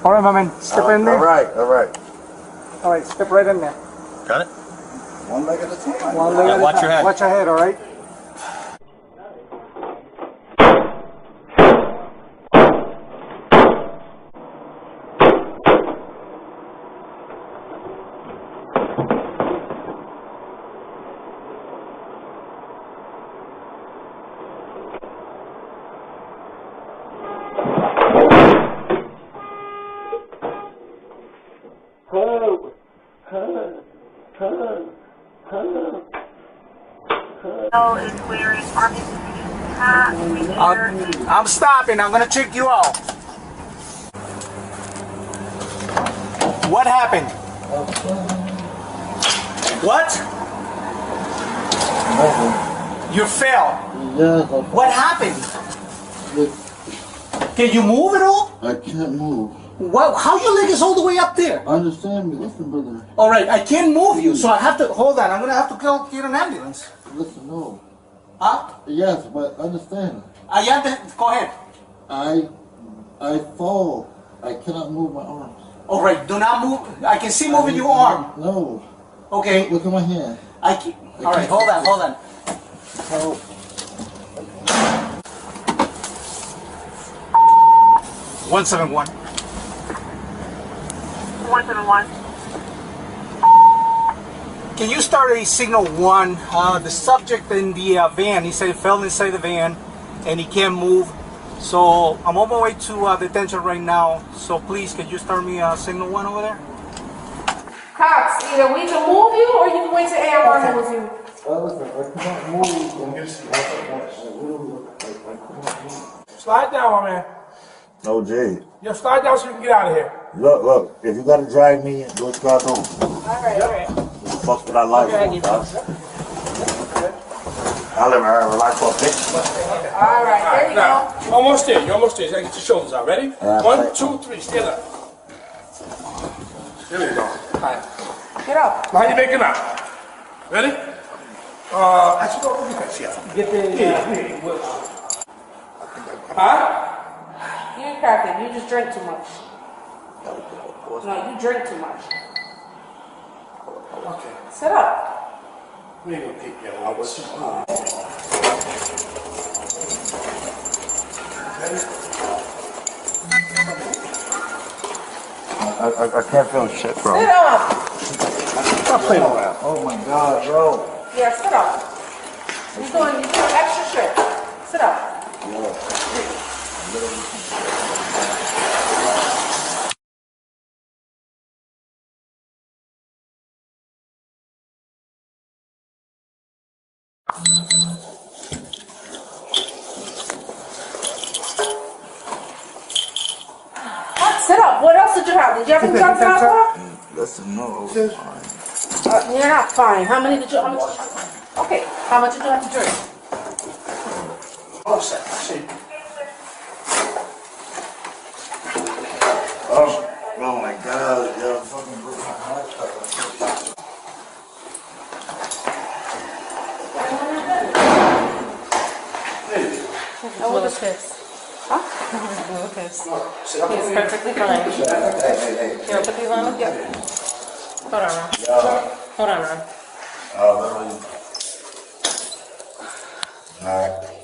All right, my man. Step in there. All right, all right. All right, step right in there. Got it? One leg at a time. One leg at a watch time. your head. Watch your head, all right? I'm stopping. I'm gonna check you out. What happened? What? You fell. Yeah. What happened? Can you move at all? I can't move. What? How your leg is all the way up there? Understand me. Listen, brother. All right, I can't move you, so I have to hold on. I'm gonna have to get an ambulance. Listen, no. Huh? Yes, but understand. Go ahead. I fall. I cannot move my arms. All right, do not move. I can see moving your arm. No. Okay. Look at my hand. All right, hold on. Help. 171. 171. Can you start a signal 1? The subject in the van, he said he fell inside the van and he can't move. So I'm on my way to detention right now. So please, can you start me signal 1 over there? Cox, either we can move you or you can wait till AMR moves you. Listen, I cannot move. Slide down, my man. No, Jay. Yo, slide down so we can get out of here. Look. If you gotta drive me, do what you gotta do. All right. Fuck what I like. I'll let her relax for a bit. All right, there you Now, go. you're almost there. You're almost there. Now get your shoulders out. Ready? 1, 2, 3. Stand up. There we go. All right. Get up. Now how you making out? Ready? Actually, go over here. Get the... Huh? You ain't cracking. You just drink too much. No, you drink too much. Okay. Sit up. We ain't gonna take that out. What's just on? I can't feel shit, bro. Sit up. Stop playing around. Oh my God, bro. Yeah, sit up. You're doing extra shit. Sit up. Sit up. What else did you have? Did you have any drugs and alcohol? Listen, no, it's fine. You're not fine. How much did you have? Okay. How much did you have to drink? All set. See. Oh my God, yo, fucking broke my heart. I was pissed. Huh? He's perfectly fine. Hey. You want to put these on? Yep. Hold on, Ron. Hold on, Ron. Literally. All right.